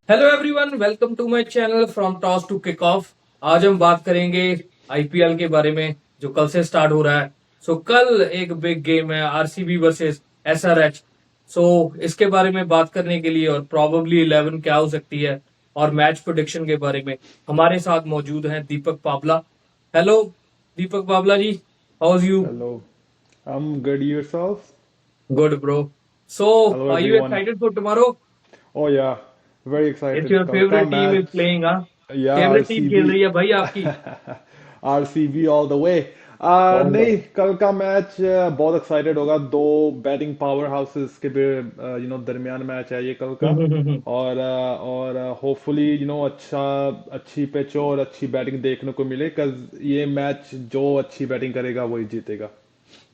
Hello everyone, welcome to my channel from toss to kick off. आज हम बात करेंगे आईपीएल के बारे में जो कल से स्टार्ट हो रहा है। कल एक बिग गेम है, आरसीबी वर्सेस एसआरएच। इसके बारे में बात करने के लिए और प्रॉब्ली 11 क्या हो सकती है और मैच प्रोडिक्शन के बारे में हमारे साथ मौजूद हैं दीपक पावला। Hello Deepak Pawla ji, how are you? Hello, I'm good. Yourself? Good bro. So Hello, are you everyone. Excited for tomorrow? Oh yeah, very it's excited. Your कल का favourite team is match playing, हाँ? या फेवरेट टीम खेल RCB रही है भाई आपकी? RCB all the way. All the नहीं, कल का मैच बहुत एक्साइटेड होगा। दो बैटिंग पावर हाउसेस के दरमियान मैच है ये कल का। और होपफुली अच्छी पिच हो और अच्छी बैटिंग देखने को मिले, cause ये मैच जो अच्छी बैटिंग करेगा वही जीतेगा।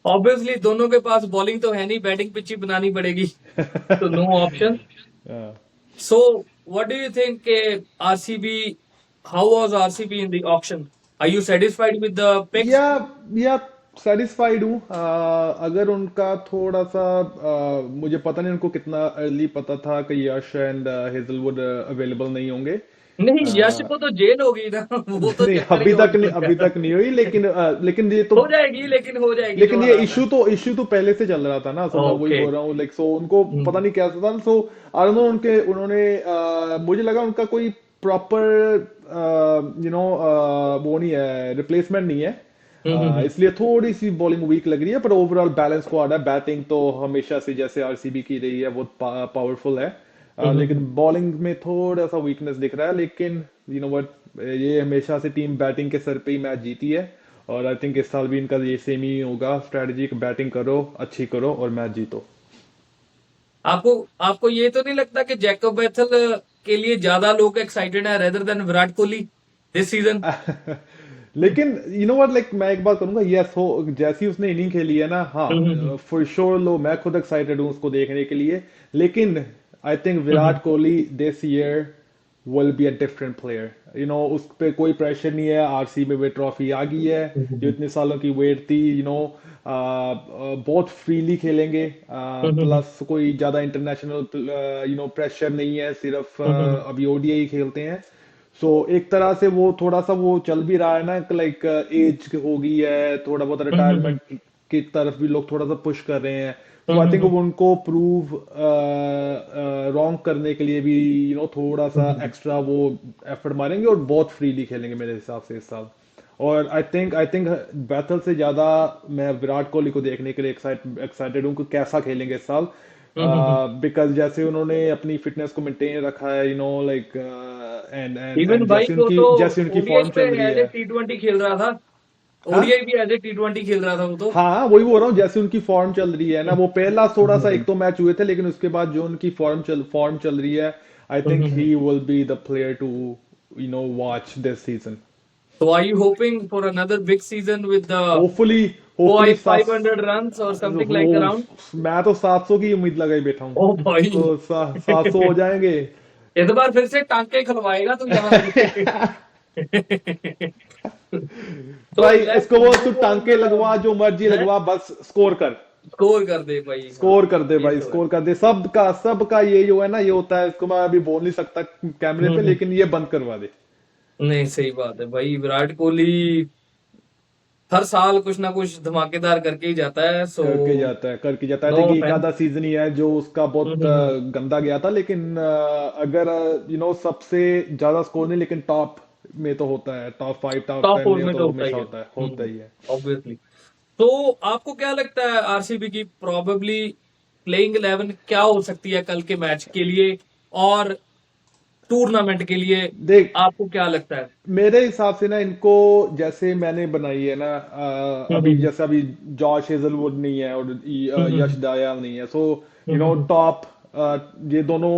ऑब्वियसली दोनों के पास बॉलिंग तो है नहीं, बैटिंग पिच ही बनानी पड़ेगी। तो no option. Yeah. So what do you think के RCB, how was RCB in the auction? Are you satisfied with the picks? Yeah yeah satisfied हूँ। अगर उनका थोड़ा सा मुझे पता नहीं उनको कितना अर्ली पता था कि यश एंड हेजलवुड अवेलेबल नहीं होंगे। नहीं, यश अ, को तो जेल हो गई ना। वो तो नहीं, चक्कर ही और बन अभी गया। तक नहीं हुई, लेकिन ये तो हो जाएगी, लेकिन हो जाएगी, लेकिन नो ये आराम है। इशू तो पहले से चल रहा था ना। सो मैं वही ओके। बोल रहा हूँ, लाइक सो उनको पता नहीं क्या था। सो आई डोंट नो उनके उन्होंने मुझे लगा उनका कोई प्रॉपर वो नहीं है, रिप्लेसमेंट नहीं है। इसलिए थोड़ी सी बॉलिंग वीक लग रही है, पर ओवरऑल बैलेंस स्क्वाड है। बैटिंग तो हमेशा से जैसे आरसीबी की रही है वो पावरफुल है। लेकिन बॉलिंग में थोड़ा सा वीकनेस दिख रहा है। लेकिन यू नो व्हाट, ये हमेशा से टीम बैटिंग के सर पे ही मैच जीती है। और आई थिंक इस साल भी इनका ये सेम ही होगा स्ट्रेटजी, बैटिंग करो, अच्छी करो और मैच जीतो। आपको आपको ये तो नहीं लगता कि जैकब बैथल के लिए ज्यादा लोग एक्साइटेड है rather than Virat Kohli this season? लेकिन यू नो व्हाट, लाइक मैं एक बात करूंगा, यस हो जैसी उसने इनिंग खेली है ना, हाँ फॉर श्योर लो, मैं खुद एक्साइटेड हूँ उसको देखने के लिए। लेकिन I think Virat Kohli this year will be a different player. उस पे कोई प्रेशर नहीं है। आरसी में वे ट्रॉफी आ गई है जो इतने सालों की वेट थी। बहुत फ्रीली खेलेंगे। प्लस कोई ज्यादा इंटरनेशनल प्रेशर नहीं है, सिर्फ अभी ओडीआई खेलते हैं। एक तरह से वो थोड़ा सा वो चल भी रहा है ना, लाइक एज हो गई है, थोड़ा बहुत रिटायरमेंट की तरफ भी लोग थोड़ा सा पुश कर रहे हैं। आई थिंक उनको प्रूव रॉन्ग करने के लिए भी थोड़ा सा एक्स्ट्रा वो एफर्ट मारेंगे और बहुत फ्रीली खेलेंगे मेरे हिसाब से इस साल। और आई थिंक बैथल से ज्यादा मैं विराट कोहली को देखने के लिए एक्साइटेड हूँ कि कैसा खेलेंगे इस साल। बिकॉज जैसे उन्होंने अपनी फिटनेस को मेंटेन रखा है, like and and even and भाई वो तो जैसे उनकी ओडीआई फॉर्म पे चल रही एज ए है। टी20 खेल रहा था। हाँ ओडीआई भी एज ए टी20 खेल रहा था वो तो। हाँ, वही बोल रहा हूँ, जैसे उनकी फॉर्म चल रही है ना, वो पहला थोड़ा सा एक दो मैच हुए थे, लेकिन उसके बाद जो उनकी फॉर्म चल रही है, I think he will be the player to watch this season. So are you hoping for another big season with the hopefully hopefully 500 runs or something like हो, around? मैं तो 700 की उम्मीद लगाई बैठा हूँ। ओ भाई। तो 700 हो जाएंगे। इस बार फिर से टांके खलवाएगा तू यहाँ आके। तो भाई लेट्स इसको वो तू मूव ऑन टांके लगवा, जो मर्जी है। लगवा, बस स्कोर कर। स्कोर कर दे भाई, हाँ। स्कोर कर दे ये भाई, तो है। स्कोर कर दे। सबका ये जो है ना, ये होता है। इसको मैं अभी बोल नहीं सकता कैमरे पे, हम्म। लेकिन ये बंद करवा दे। नहीं, सही बात है भाई, विराट कोहली हर साल कुछ ना कुछ धमाकेदार करके ही जाता है। करके जाता है। नो देखिए, एक ऑफेंस। आधा सीजन ही है जो उसका बहुत गंदा गया था। लेकिन अगर सबसे ज्यादा स्कोर नहीं, लेकिन टॉप में तो होता है, टॉप 5 टॉप टॉप 10 फोर में में तो तो होता ही हमेशा है। होता ही है। ऑब्वियसली। तो आपको क्या लगता है आरसीबी की प्रोबेबली प्लेइंग 11 क्या हो सकती है कल के मैच के लिए और टूर्नामेंट के लिए? देख, आपको क्या लगता है? मेरे हिसाब से ना, इनको जैसे मैंने बनाई है ना, अभी हम्म। जैसे अभी जॉश हेजलवुड नहीं है और यश हम्म। दयाल नहीं है। सो हम्म। टॉप ये दोनों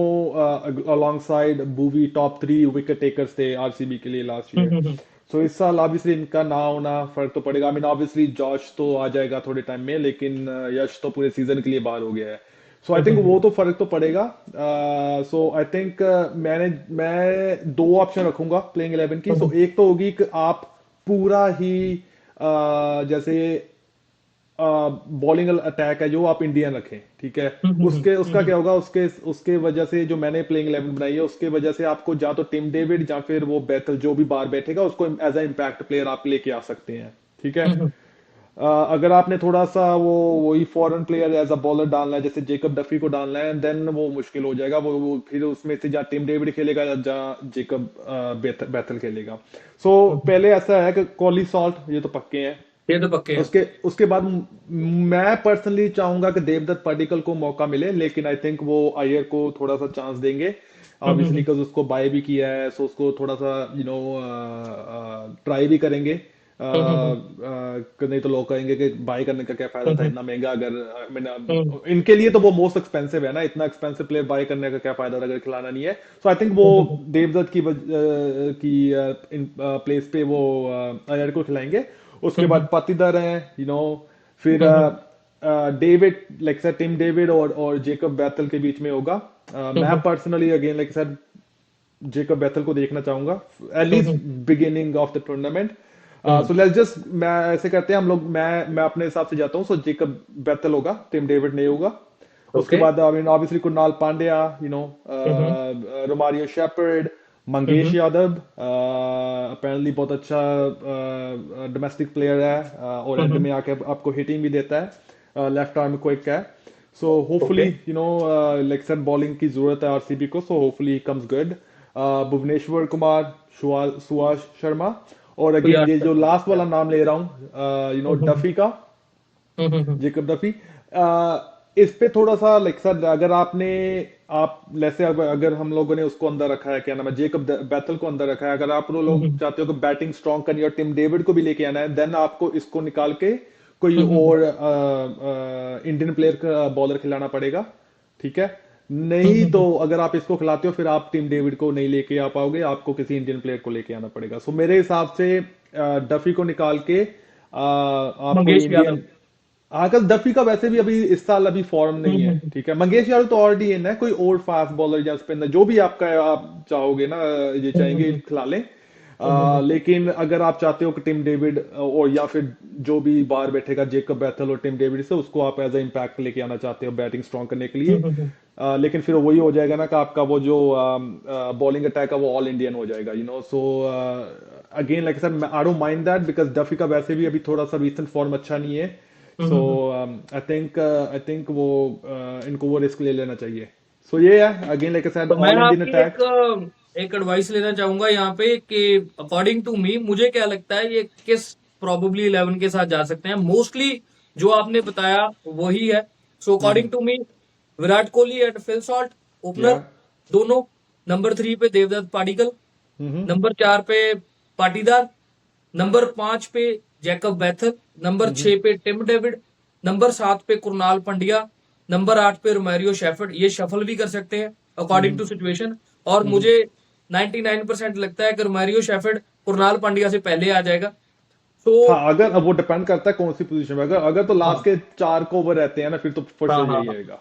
alongside Bhuvi top 3 wicket takers थे आरसीबी के लिए लास्ट ईयर। हम्म। सो इस साल ऑब्वियसली इनका ना होना फर्क तो पड़ेगा। आई मीन ऑब्वियसली जॉश तो आ जाएगा थोड़े टाइम में, लेकिन यश तो पूरे सीजन के लिए बाहर हो गया है। सो आई थिंक वो तो फर्क तो पड़ेगा। सो आई थिंक मैं दो ऑप्शन रखूंगा प्लेइंग 11 की। सो एक तो होगी कि आप पूरा ही जैसे बॉलिंग अटैक है जो आप इंडियन रखें, ठीक है। उसके उसका क्या होगा, उसके उसके वजह से जो मैंने प्लेइंग 11 बनाई है उसके वजह से आपको या तो टिम डेविड या फिर वो बेथल जो भी बाहर बैठेगा उसको एज ए इम्पैक्ट प्लेयर आप लेके आ सकते हैं, ठीक है। अगर आपने थोड़ा सा वो वही foreign player as a bowler डालना है, जैसे जेकब डफी को डालना है, देन वो मुश्किल हो जाएगा। वो फिर उसमें से जहाँ टिम डेविड खेलेगा या जहाँ जेकब बेथल खेलेगा। सो पहले ऐसा है कि कॉली सॉल्ट ये तो पक्के हैं। ये तो पक्के हैं। उसके उसके बाद मैं पर्सनली चाहूंगा कि देवदत्त पडिक्कल को मौका मिले, लेकिन आई थिंक वो अय्यर को थोड़ा सा चांस देंगे ऑब्वियसली, बिकॉज उसको बाय भी किया है, सो उसको थोड़ा सा ट्राई भी करेंगे। नहीं तो लोग कहेंगे कि बाय करने का क्या फायदा था इतना महंगा, अगर मैंने इनके लिए तो वो मोस्ट एक्सपेंसिव है ना, इतना एक्सपेंसिव प्लेयर बाय करने का क्या फायदा था अगर खिलाना नहीं है। सो आई थिंक वो देवदत्त की प्लेस पे वो अय्यर को खिलाएंगे। उसके बाद पाटीदार हैं, फिर David, like sir Tim David और जेकब बैथल के बीच में होगा। मैं personally again like sir Jacob Bethell को देखना चाहूंगा at least beginning of the tournament. So let's just, मैं ऐसे करते हैं हम लोग, मैं अपने हिसाब से जाता हूँ। सो जेकब बैथल होगा, टिम डेविड नहीं होगा। उसके ओके। बाद I mean obviously Kunal Pandya, Romario Shepherd, Mangesh Yadav apparently बहुत अच्छा डोमेस्टिक प्लेयर है, और एंड में आके आपको हिटिंग भी देता है, लेफ्ट आर्म क्विक है। So hopefully okay. Like sir bowling की जरूरत है आरसीबी को, so hopefully comes good. Bhuvneshwar Kumar, Subhash Sharma, और तो अगेन यार ये जो सर। लास्ट वाला नाम ले रहा हूँ डफी का, जेकब डफी। इस पे थोड़ा सा लाइक सर अगर आप जैसे अगर हम लोगों ने उसको अंदर रखा है, क्या नाम है, जेकब बैथल को अंदर रखा है, अगर आप लोग चाहते हो कि बैटिंग स्ट्रांग करनी है और टिम डेविड को भी लेके आना है, देन आपको इसको निकाल के कोई और इंडियन प्लेयर का बॉलर खिलाना पड़ेगा, ठीक है। नहीं तो अगर आप इसको खिलाते हो फिर आप टिम डेविड को नहीं लेके आ पाओगे, आपको किसी इंडियन प्लेयर को लेके आना पड़ेगा। सो मेरे हिसाब से डफी को निकाल के आप कोई मंगेश यादव। इंडियन, आकाश डफी का वैसे भी अभी इस साल अभी फॉर्म नहीं है, ठीक है। मंगेश यादव तो ऑलरेडी इन है, कोई और फास्ट बॉलर या स्पिनर जो भी आपका आप चाहोगे ना, ये चाहेंगे खिला लें। लेकिन अगर आप चाहते हो कि टिम डेविड और या फिर जो भी बाहर बैठेगा जेकब बैथल और टिम डेविड से, उसको आप एज ए इम्पैक्ट लेके आना चाहते हो बैटिंग स्ट्रांग करने के लिए, लेकिन फिर वही हो जाएगा ना कि आपका वो जो बॉलिंग अटैक है वो ऑल इंडियन हो जाएगा, so again like sir I don't mind that, because Duffy का वैसे भी अभी थोड़ा सा रीसेंट फॉर्म अच्छा नहीं है। सो आई थिंक वो इनको वो रिस्क ले लेना चाहिए। सो ये है अगेन लाइक आई सेड तो मैं ऑल इंडियन आपकी अटैक। एक एडवाइस लेना चाहूंगा यहाँ पे कि अकॉर्डिंग टू मी, मुझे क्या लगता है ये किस प्रोबेबली 11 के साथ जा सकते हैं। मोस्टली जो आपने बताया वही है। So according to me, Virat Kohli and Phil Salt या ओपनर दोनों। नंबर 3 पे देवदत्त पाडिक्कल। नंबर 4 पे पाटीदार। नंबर 5 पे जैकब बैथल। नंबर 6 पे टिम डेविड। नंबर 7 पे कुरनाल पंड्या। नंबर 8 पे रोमारियो शेफर्ड। ये शफल भी कर सकते हैं अकॉर्डिंग टू सिचुएशन। और मुझे 99% लगता है कि रोमारियो शेफर्ड कुरनाल पांड्या से पहले आ जाएगा। तो हाँ, अगर अब वो डिपेंड करता है कौन सी पोजीशन में, अगर अगर तो लास्ट हाँ के 4 को ओवर रहते हैं ना, फिर तो फॉर हाँ श्योर हाँ यही हाँ। आएगा।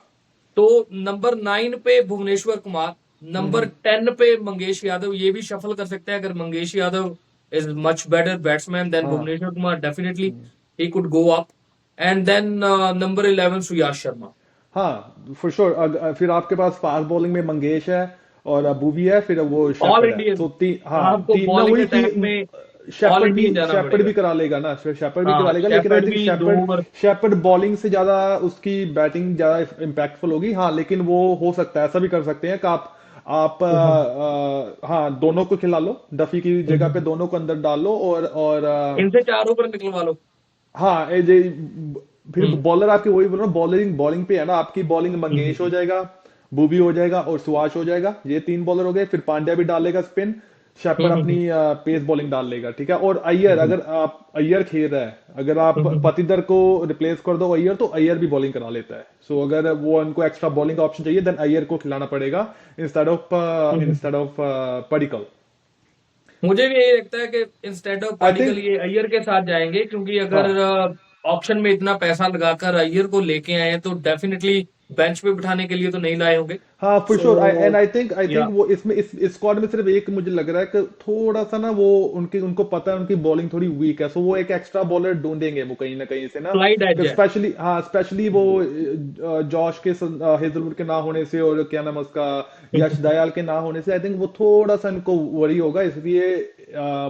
तो नंबर 9 पे भुवनेश्वर कुमार। नंबर 10 पे मंगेश यादव। ये भी शफल कर सकते हैं अगर Mangesh Yadav is much better batsman then हाँ Bhuvneshwar Kumar, definitely he could go up. And then number 11 Suyash Sharma. हाँ फॉर श्योर, फिर आपके पास फास्ट बॉलिंग में मंगेश है और अबू भी है, फिर वो ऑल शेपर्ड है, इंडियन। सो हाँ आपको तीन ना, बॉलिंग वही अटैक तीन। में ऑल इंडियन जाना शेपर्ड पड़ेगा। भी करा लेगा ना, शेपर्ड भी करा हाँ, लेगा, लेकिन आई शेफर्ड थिंक भी दो शेपर्ड ओवर। शेपर्ड बॉलिंग से ज्यादा उसकी बैटिंग ज्यादा इम्पैक्टफुल होगी। हाँ लेकिन वो हो सकता है, ऐसा भी कर सकते हैं कि आप हाँ दोनों को खिला लो, डफी की जगह पे दोनों को अंदर डाल लो, और इनसे 4 ओवर निकलवा लो। हाँ फिर हम्म बॉलर आपकी वही बोल रहा हूँ, बॉलिंग बॉलिंग पे है ना आपकी, बॉलिंग मंगेश हो जाएगा, बूबी हो जाएगा और सुहास हो जाएगा, ये 3 बॉलर हो गए। फिर पांड्या भी डालेगा स्पिन, शेपर अपनी पेस बॉलिंग डाल लेगा, ठीक है। और अय्यर, अगर आप अय्यर खेल रहा है, अगर आप पतिदर को रिप्लेस कर दो अय्यर, तो अय्यर भी बॉलिंग करा लेता है। सो अगर वो उनको एक्स्ट्रा बॉलिंग का ऑप्शन चाहिए, देन अय्यर को खिलाना पड़ेगा इंस्टेड ऑफ पडिक्कल। मुझे भी यही लगता है कि instead of I particle think ये अय्यर के साथ जाएंगे, क्योंकि अगर हाँ ऑप्शन में इतना पैसा लगाकर अय्यर को लेके आए तो डेफिनेटली बेंच पे बिठाने के लिए तो नहीं लाए होंगे। हाँ for sure. So and I think या वो इसमें इस स्क्वाड में सिर्फ एक मुझे लग रहा है कि थोड़ा सा ना वो उनकी उनको पता है उनकी बॉलिंग थोड़ी वीक है, सो वो एक एक्स्ट्रा बॉलर ढूंढेंगे वो कहीं ना कहीं से ना। स्लाइड एज है। स्पेशली हाँ, स्पेशली वो जॉश के हेजलवुड के ना होने से और क्या नाम है उसका यश दयाल के ना होने से आई थिंक वो थोड़ा सा इनको वरी होगा, इसलिए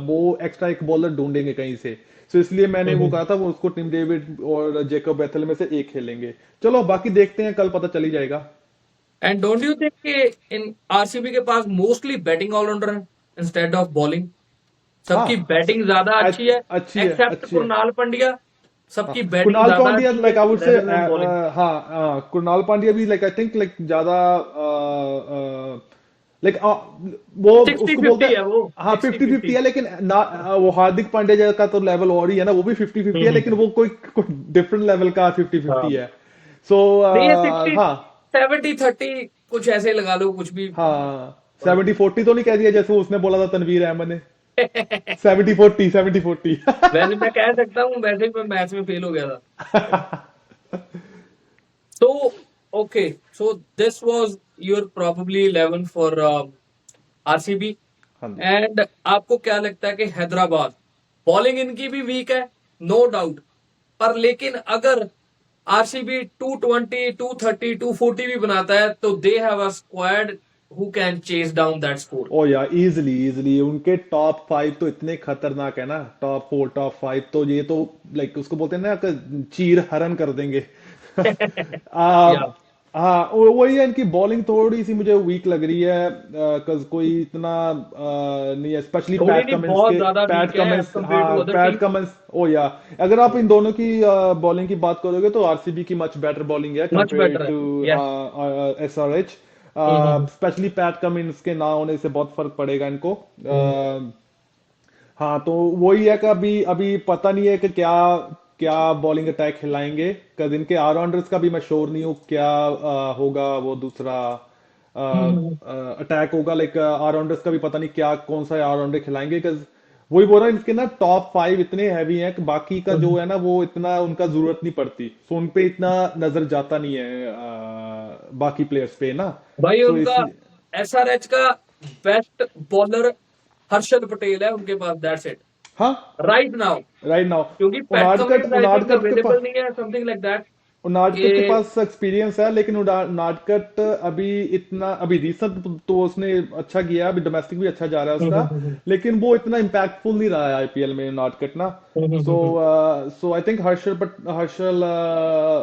वो एक्स्ट्रा एक बॉलर ढूंढेंगे कहीं से। सो इसलिए मैंने वो कहा था वो उसको टिम डेविड और जेकब बेथेल में से एक खेलेंगे। चलो बाकी देखते हैं, कल पता चल ही जाएगा। एंड डोंट यू थिंक कि इन आरसीबी के पास मोस्टली बैटिंग ऑलराउंडर है इंस्टेड ऑफ बॉलिंग? सबकी हाँ बैटिंग ज्यादा अच्छी है, अच्छी है एक्सेप्ट अच्छी है। कुणाल पंड्या। हाँ सबकी बैटिंग कुणाल ज्यादा पांड्या अच्छी है like I would say, rather than bowling. हाँ कुणाल पांड्या भी लाइक आई थिंक लाइक ज्यादा लाइक वो सिक्सटी उसको बोलते फिफ्टी हैं। है वो, हाँ सिक्सटी 50-50 फिफ्टी। है, लेकिन ना वो हार्दिक पांड्या जैसा का तो लेवल और ही है ना, वो भी 50-50 है, लेकिन वो कोई डिफरेंट लेवल का 50-50 हाँ है। सो नहीं, ये 60 हाँ 70-30 कुछ ऐसे लगा लो, कुछ भी। हाँ 70-40 तो नहीं कह दिया जैसे उसने बोला था तनवीर अहमद ने। 70-40 70-40 वैसे मैं कह सकता हूँ, वैसे ही मैं मैथ में फेल हो गया था। So, okay, so this was your probably 11 for RCB. हाँ जी। एंड आपको क्या लगता है कि हैदराबाद बॉलिंग इनकी भी वीक है, नो डाउट, पर लेकिन अगर आरसीबी 220 230 240 भी बनाता है तो they have a squad who can chase down that score. Oh yeah easily easily उनके टॉप 5 तो इतने खतरनाक है ना, टॉप 4 टॉप 5 तो ये तो लाइक उसको बोलते हैं ना कि चीर हरण कर देंगे। आ, या हाँ वही है, इनकी बॉलिंग थोड़ी सी मुझे वीक लग रही है, cause कोई इतना नहीं है, स्पेशली थोड़ी नहीं, बहुत ज्यादा पैट वीक है एज कमिंस कम्पेयर हाँ to other Pat team. Cummins oh yeah अगर आप इन दोनों की बॉलिंग की बात करोगे तो आरसीबी की मच बेटर बॉलिंग है मच कंपेयर बेटर है। Too yes. SRH. Specially Pat Cummins के ना होने से बहुत फर्क पड़ेगा इनको। हाँ तो वही है कि अभी अभी पता नहीं है कि क्या क्या बॉलिंग अटैक खिलाएंगे, कल इनके ऑलराउंडर्स का भी मैं श्योर नहीं हूँ क्या होगा वो दूसरा अटैक होगा, लाइक ऑलराउंडर्स का भी पता नहीं क्या कौन सा ऑलराउंडर खिलाएंगे, बिकॉज वही बोल रहा हूँ इनके ना टॉप 5 इतने हैवी हैं कि बाकी का जो है ना वो इतना उनका जरूरत नहीं पड़ती, सो उन पे इतना नजर जाता नहीं है बाकी प्लेयर्स पे ना। भाई सो उनका इसलिए एसआरएच का बेस्ट बॉलर हर्षल पटेल है उनके पास, दैट्स इट हाँ राइट नाउ। राइट नाउ क्योंकि PAT Cummins I think Unadkat के पास अवेलेबल नहीं है, समथिंग लाइक दैट। नाटकट के कि पास एक्सपीरियंस है, लेकिन नाटकट अभी इतना अभी रिसेंट तो उसने अच्छा किया, अभी डोमेस्टिक भी अच्छा जा रहा है उसका, लेकिन वो इतना इम्पैक्टफुल नहीं रहा है आईपीएल में नाटकट ना। सो सो आई थिंक हर्षल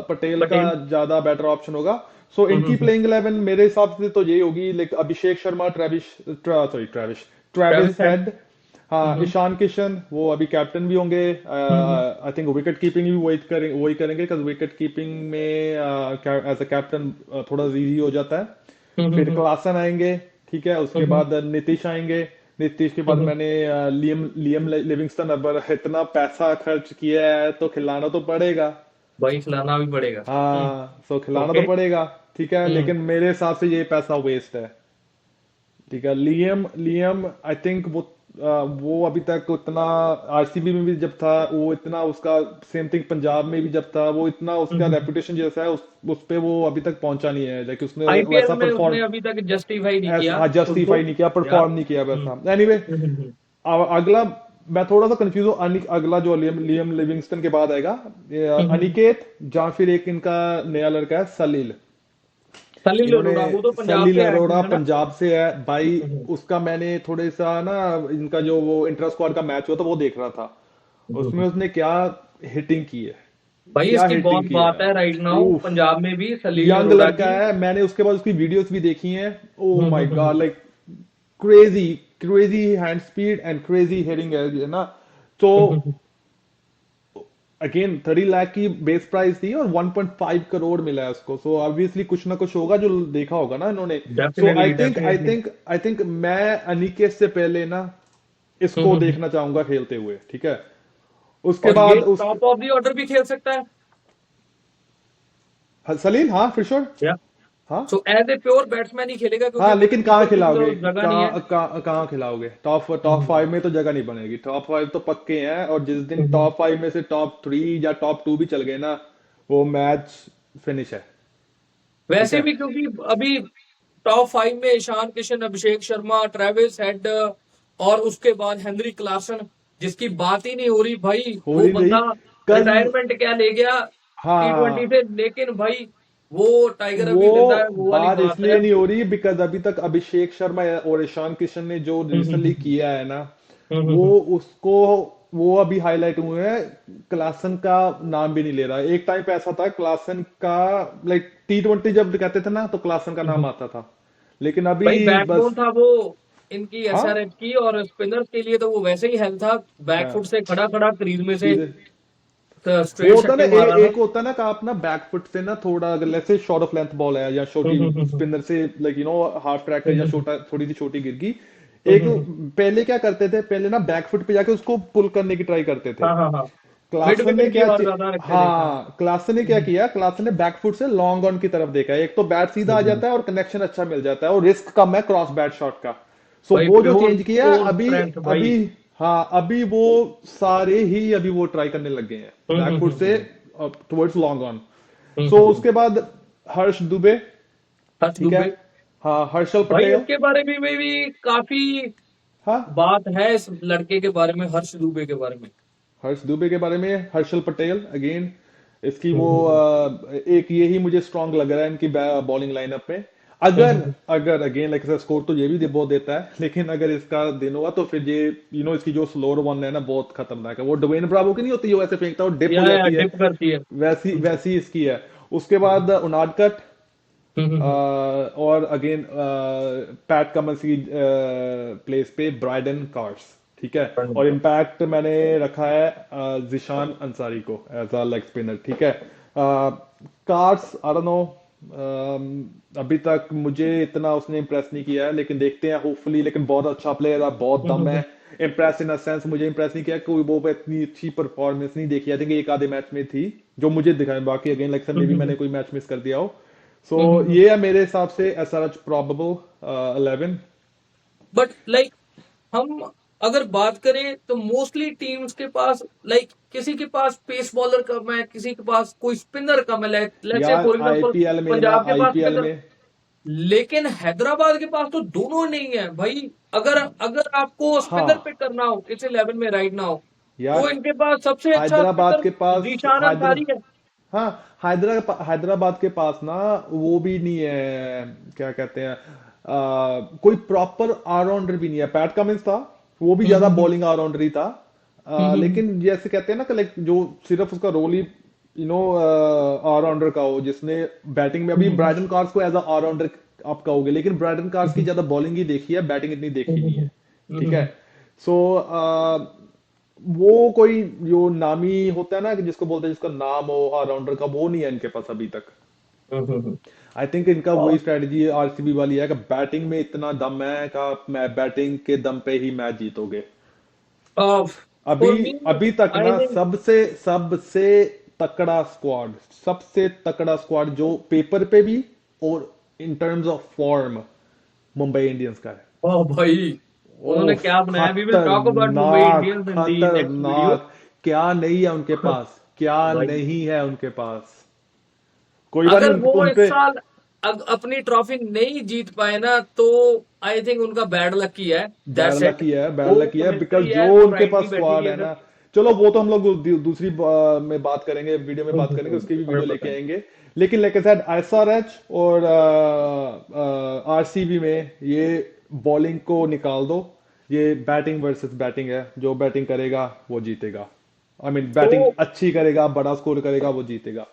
पटेल का पटेल। ज्यादा बेटर ऑप्शन होगा। सो इनकी प्लेइंग 11 मेरे हिसाब से तो यही होगी, like Abhishek Sharma, Travis Travis Head. Head, हाँ ईशान किशन वो अभी कैप्टन भी होंगे, आई थिंक विकेट कीपिंग भी वही करेंगे बिकॉज विकेट कीपिंग में एज अ कैप्टन थोड़ा इजी हो जाता है। फिर क्लासन आएंगे, ठीक है, उसके बाद नीतीश आएंगे, नीतीश के बाद मैंने लियम लियम लिविंगस्टन, अब इतना पैसा खर्च किया है तो खिलाना तो पड़ेगा। भाई खिलाना भी पड़ेगा। हाँ सो खिलाना तो ओके। पड़ेगा, ठीक है, लेकिन मेरे हिसाब से ये पैसा वेस्ट है। ठीक है, लियम लियम आई थिंक वो अभी तक उतना आरसीबी में भी जब था वो इतना उसका, सेम थिंग पंजाब में भी जब था वो इतना उसका रेपुटेशन जैसा है उस पे वो अभी तक पहुंचा नहीं है, लाइक उसने आईपीएल वैसा में परफॉर्म उसने अभी तक जस्टिफाई नहीं किया हाँ खुद को। जस्टिफाई नहीं किया, या परफॉर्म नहीं किया वैसा। एनीवे अगला मैं थोड़ा सा कंफ्यूज हूँ, अगला जो लियम लिविंगस्टन के बाद आएगा अनिकेत, या फिर एक इनका नया लड़का है सलील। सलील इन्होंने अरोड़ा, वो तो पंजाब सलील से है अरोड़ा है ना। पंजाब से है भाई, उसका मैंने थोड़े सा ना इनका जो वो इंटर स्क्वाड का मैच हुआ था वो देख रहा था, उसमें उसने क्या हिटिंग की है, भाई क्या इसकी हिटिंग बहुत की बात है। है राइट नाउ उफ, पंजाब में भी सलील यंग अरोड़ा लड़का की। है, मैंने उसके बाद उसकी वीडियोस भी देखी हैं। Oh my God, like crazy crazy hand speed and crazy hitting है ना। तो अगेन 30 लाख की बेस प्राइस थी और 1.5 करोड़ मिला है उसको, सो ऑब्वियसली कुछ ना कुछ होगा जो देखा होगा ना इन्होंने। So definitely definitely. I think मैं अनिकेत से पहले ना इसको देखना चाहूंगा खेलते हुए, ठीक है, उसके और ये बाद उस टॉप ऑफ द ऑर्डर भी खेल सकता है। सलील, हाँ फॉर श्योर। या हाँ so as a pure batsman ही खेलेगा, क्योंकि हाँ, लेकिन कहाँ विकेट कीपिंग खिलाओगे, तो जगह नहीं है। कहाँ खिलाओगे, टॉप टॉप 5 में तो जगह नहीं बनेगी, टॉप 5 तो पक्के हैं, और जिस दिन टॉप 5 में से टॉप 3 या टॉप 2 भी चल गए ना वो मैच फिनिश है। ठीक वैसे है, भी क्योंकि अभी टॉप 5 में ईशान किशन, अभिषेक शर्मा, ट्रेविस हेड और उसके बाद हेनरी क्लासन, जिसकी बात ही नहीं हो रही भाई। हो वो नहीं रही बंदा कल। रिटायरमेंट क्या ले गया T20 हाँ, से, लेकिन भाई वो टाइगर वो अभी जिंदा है, वो वाली बात बात है। इसलिए नहीं हो रही बिकॉज अभी तक अभिषेक शर्मा और ईशान किशन ने जो रिसेंटली हम्म किया है ना, वो हम्म उसको वो अभी हाईलाइट हुए हैं। क्लासन का नाम भी नहीं ले रहा। एक टाइम पे ऐसा था क्लासन का, लाइक T20 जब कहते थे ना तो क्लासन का नाम हम्म। आता था, लेकिन भाई अभी बैकबोन बस। था वो इनकी हाँ एसआरएच की, और स्पिनर्स के लिए तो वो वैसे ही हेल्थ था। बैकफुट हाँ, से खड़ा खड़ा क्रीज में से सीधे वो स्ट्रेट होता ना छक्के मार रहा था। एक होता ना कि आप ना बैकफुट से ना थोड़ा, अगर let's say short of length ball है या छोटी हम्म। स्पिनर से, लाइक हाफ ट्रैक है या हम्म छोटा, थोड़ी सी छोटी गिर गई एक। हम्म। पहले क्या करते थे, पहले ना बैकफुट पे जाके उसको पुल करने की ट्राई करते थे। हाँ हाँ हाँ। मिड क्लासन ने विकेट की क्या ओर ज्यादा रखते थे, हाँ। हाँ, क्लासन ने क्या किया, क्लासन ने बैकफुट से लॉन्ग ऑन की तरफ देखा। एक तो बैट सीधा आ हम्म। जाता है और कनेक्शन अच्छा मिल जाता है और रिस्क कम है क्रॉस बैट शॉट का। सो भाई वो जो प्योर चेंज किया प्योर अभी, स्ट्रेंथ भाई। अभी हाँ, अभी वो सारे ही अभी वो ट्राई करने लग गए हैं बैकफुट से hmm. Towards long on. So hmm. उसके बाद हर्ष दुबे, हर्ष ठीक है, दुबे। हाँ हर्षल भाई पटेल। उसके बारे में भी काफी हाँ, बात है, इस लड़के के बारे में, हर्ष दुबे के बारे में। हर्ष दुबे के बारे में, हर्षल पटेल अगेन, इसकी वो हम्म एक ये ही मुझे स्ट्रांग लग रहा है इनकी बॉलिंग लाइनअप में। अगर हम्म। अगर अगेन लाइक स्कोर तो ये भी बहुत देता है, लेकिन अगर इसका दिन हुआ तो फिर ये इसकी जो स्लोअर वन है ना बहुत खतरनाक है। वो डवेन ब्रावो की नहीं होती, वो ऐसे फेंकता है और डिप हो या जाती है, डिप करती है। वैसी वैसी इसकी है। उसके बाद उनादकट, हम्म। और अगेन पैट कमिंस की प्लेस पे ब्राइडन कार्स, ठीक है। और इम्पैक्ट मैंने रखा है जिशान अंसारी को एज अ लेग स्पिनर, ठीक है। कार्स आई डोंट नो, अभी तक मुझे इतना उसने इम्प्रेस नहीं किया है, लेकिन देखते हैं होपफुली। लेकिन बहुत अच्छा प्लेयर है, बहुत दम है। इम्प्रेस इन अ सेंस मुझे इम्प्रेस नहीं किया, कोई वो इतनी अच्छी परफॉर्मेंस नहीं देखी। आई थिंक एक आधे मैच में थी जो मुझे दिखाई, बाकी अगेन लाइक मे भी मैंने कोई मैच मिस कर दिया हो। सो ये है मेरे हिसाब से S R H probable 11। But like हम अगर बात करें तो मोस्टली टीम्स के पास, लाइक किसी के पास पेस बॉलर कम है, किसी के पास कोई स्पिनर कम है। लेट्स से यार फॉर एग्जांपल आईपीएल में ना, पंजाब के पास आईपीएल स्पिनर, में, लेकिन हैदराबाद के पास तो दोनों नहीं है भाई। अगर अगर आपको स्पिनर हाँ पे करना हो इस 11 में राइट नाउ, तो यार, इनके पास सबसे अच्छा हैदराबाद स्पिनर के पास जीशान अंसारी है। हाँ, हैदराबाद के पास ना वो भी नहीं है, क्या कहते हैं, कोई प्रॉपर ऑलराउंडर भी नहीं है। पैट कमिंस था, वो भी ज्यादा हम्म बॉलिंग ऑलराउंडर ही था। हम्म लेकिन जैसे कहते हैं ना कि लाइक जो सिर्फ उसका रोल ही ऑलराउंडर का हो, जिसने बैटिंग में, अभी हम्म ब्राइडन कार्स को एज अ ऑलराउंडर आप कहोगे, लेकिन ब्राइडन कार्स की ज्यादा बॉलिंग ही देखी है, बैटिंग इतनी देखी नहीं है, ठीक है। सो वो कोई जो नामी होता है ना कि जिसको बोलते हैं, जिसका नाम हो ऑलराउंडर का, वो नहीं है इनके पास अभी तक। हम्म। आई थिंक इनका वही स्ट्रेटजी आरसीबी वाली है कि बैटिंग में इतना दम है कि आप मैं बैटिंग के दम पे ही मैच जीतोगे। अभी फॉर मी अभी तक आई ना थिंक सबसे सबसे तकड़ा स्क्वाड, सबसे तकड़ा स्क्वाड जो पेपर पे भी और in terms of form Mumbai Indians का है। ओ भाई, उन्होंने ओफ, क्या बनाया। We will talk about Mumbai खतरनाक Indians in the next video. खतरनाक। क्या नहीं है उनके पास, क्या भाई नहीं है उनके पास। कोई बात नहीं अगर वो इस उनपे साल अपनी ट्रॉफी नहीं जीत पाए ना, तो आई थिंक उनका बैड लक ही है। Bad that's it. लकी है, बैड वो लकी है बिकॉज केमिस्ट्री जो है, वो उनके राइट पास नहीं स्क्वाड बैठेगी है अगर। ना। चलो वो तो हम लोग दूसरी में बात करेंगे, वीडियो में बात करेंगे, उसकी भी वीडियो लेके 100%। आएंगे। लेकिन लाइक आई सेड, एसआरएच और आरसीबी में ये बॉलिंग को निकाल दो। ये बैटिंग वर्सेस बैटिंग है, जो बैटिंग करेगा वो जीतेगा। आई मीन बैटिंग तो अच्छी करेगा, बड़ा स्कोर करेगा, वो जीतेगा।